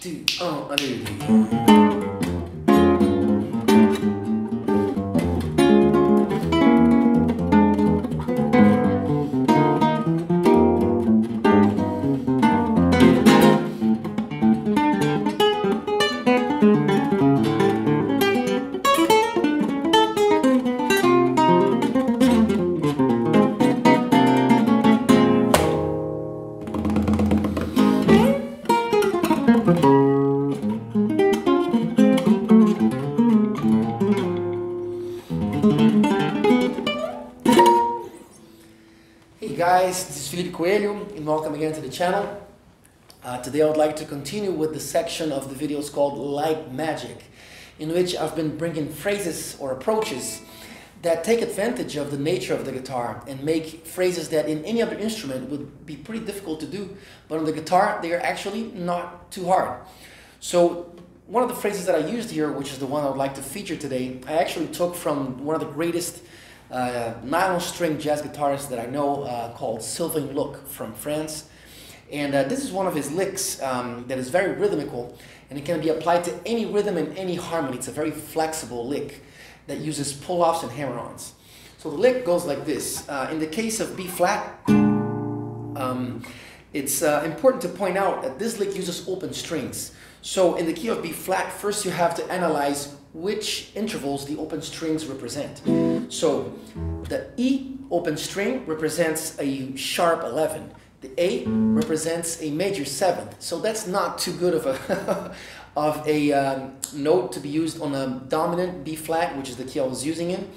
2, 1, 2. Hey guys, this is Felipe Coelho and welcome again to the channel. Today I would like to continue with the section of the videos called Light Magic, in which I've been bringing phrases or approaches that take advantage of the nature of the guitar and make phrases that in any other instrument would be pretty difficult to do, but on the guitar they are actually not too hard. So one of the phrases that I used here, which is the one I would like to feature today, I actually took from one of the greatest nylon string jazz guitarist that I know, called Sylvain Luc from France. And this is one of his licks that is very rhythmical, and it can be applied to any rhythm and any harmony. It's a very flexible lick that uses pull-offs and hammer-ons. So the lick goes like this. In the case of B flat, it's important to point out that this lick uses open strings. So in the key of B flat, first you have to analyze which intervals the open strings represent. So the E open string represents a sharp 11. The A represents a major 7th. So that's not too good of a note to be used on a dominant B flat, which is the key I was using in.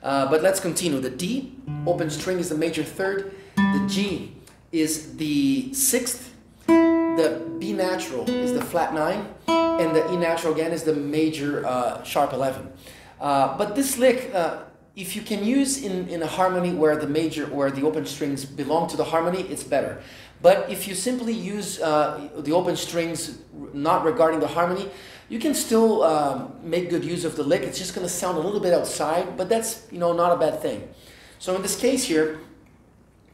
But let's continue. The D open string is the major 3rd. The G is the 6th. The B natural is the flat 9, and the E natural again is the major sharp 11. But this lick, if you can use in a harmony where the major or the open strings belong to the harmony, it's better. But if you simply use the open strings not regarding the harmony, you can still make good use of the lick. It's just going to sound a little bit outside, but that's, you know, not a bad thing. So in this case here,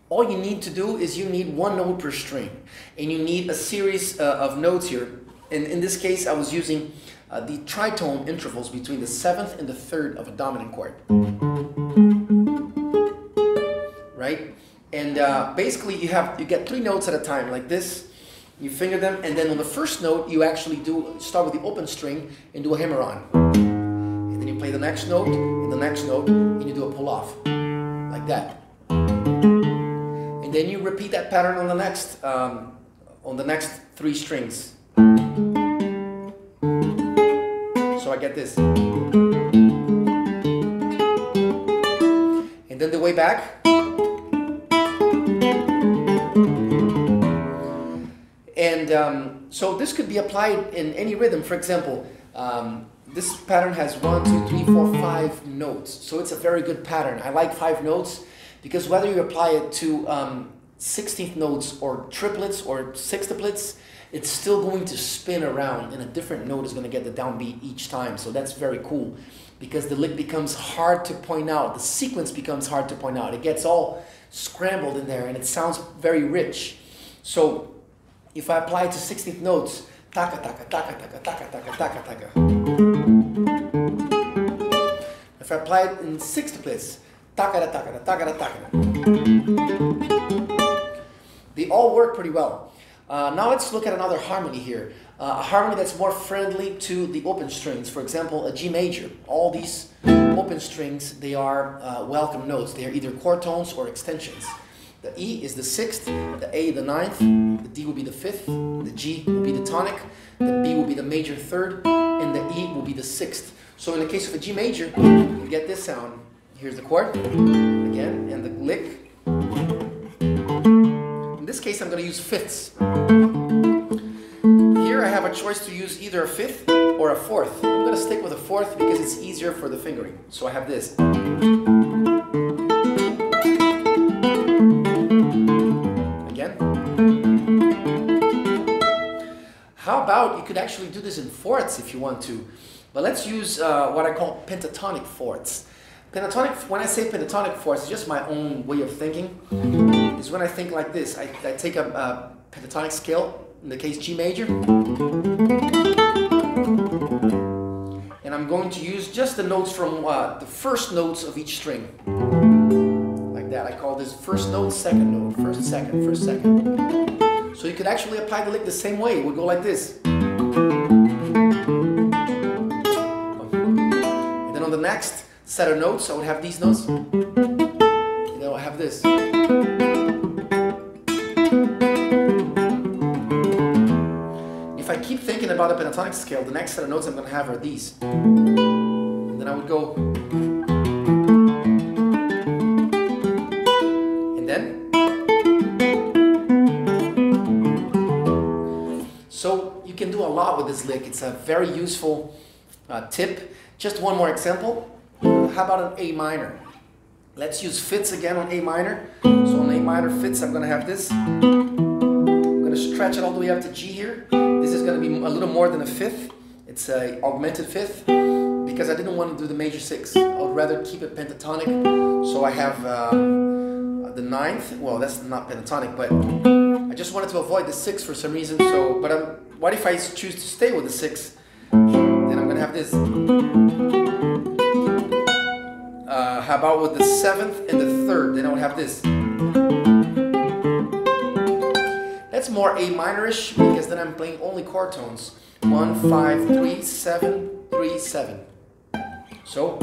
all you need to do is you need one note per string, and you need a series of notes here. And in this case, I was using the tritone intervals between the 7th and the 3rd of a dominant chord. Right? And basically you get 3 notes at a time like this. You finger them, and then on the first note you actually start with the open string and do a hammer-on. And then you play the next note and the next note, and you do a pull-off like that. And then you repeat that pattern on the next 3 strings. So I get this. And then the way back. And so this could be applied in any rhythm. For example, this pattern has 1, 2, 3, 4, 5 notes. So it's a very good pattern. I like 5 notes. Because whether you apply it to 16th notes or triplets or sextuplets, it's still going to spin around, and a different note is going to get the downbeat each time. So that's very cool, because the lick becomes hard to point out. The sequence becomes hard to point out. It gets all scrambled in there, and it sounds very rich. So if I apply it to 16th notes, taka taka taka taka taka taka taka taka. If I apply it in sextuplets, takara takara takara takara. They all work pretty well. Now let's look at another harmony here. A harmony that's more friendly to the open strings. For example, a G major. All these open strings, they are welcome notes. They are either chord tones or extensions. The E is the 6th, the A the 9th, the D will be the 5th, the G will be the tonic, the B will be the major 3rd, and the E will be the 6th. So in the case of a G major, you get this sound. Here's the chord, again, and the lick. In this case, I'm going to use 5ths. Here I have a choice to use either a 5th or a 4th. I'm going to stick with a 4th because it's easier for the fingering. So I have this. Again. How about you could actually do this in 4ths if you want to. But let's use what I call pentatonic 4ths. Pentatonic, when I say pentatonic 4ths, it's just my own way of thinking. Is when I think like this. I take a pentatonic scale, in the case G major, just the notes from the first notes of each string. Like that. I call this first note, second note, first, second, first, second. So you could actually apply the lick the same way. It would go like this. And then on the next set of notes, I would have these notes. And then I would have this. If I keep thinking about a pentatonic scale, the next set of notes I'm going to have are these. And then I would go. And then. So you can do a lot with this lick. It's a very useful tip. Just one more example. How about an A minor? Let's use fifths again on A minor. So on A minor fifths, I'm going to have this. I'm going to stretch it all the way up to G here. This is going to be a little more than a fifth. It's an augmented fifth because I didn't want to do the major six. I would rather keep it pentatonic. So I have the ninth. Well, that's not pentatonic, but I just wanted to avoid the six for some reason. So, but what if I choose to stay with the six? Then I'm going to have this. How about with the seventh and the third? Then I would have this. That's more A minorish because then I'm playing only chord tones. 1, 5, 3, 7, 3, 7. So,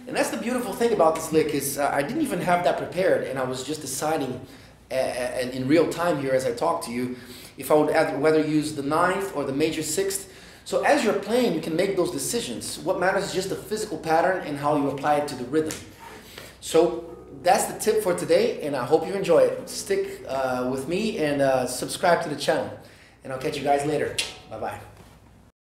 and that's the beautiful thing about this lick is I didn't even have that prepared, and I was just deciding in real time here as I talk to you if I would whether use the ninth or the major sixth. So as you're playing, you can make those decisions. What matters is just the physical pattern and how you apply it to the rhythm. So that's the tip for today, and I hope you enjoy it. Stick with me and subscribe to the channel. And I'll catch you guys later. Bye-bye.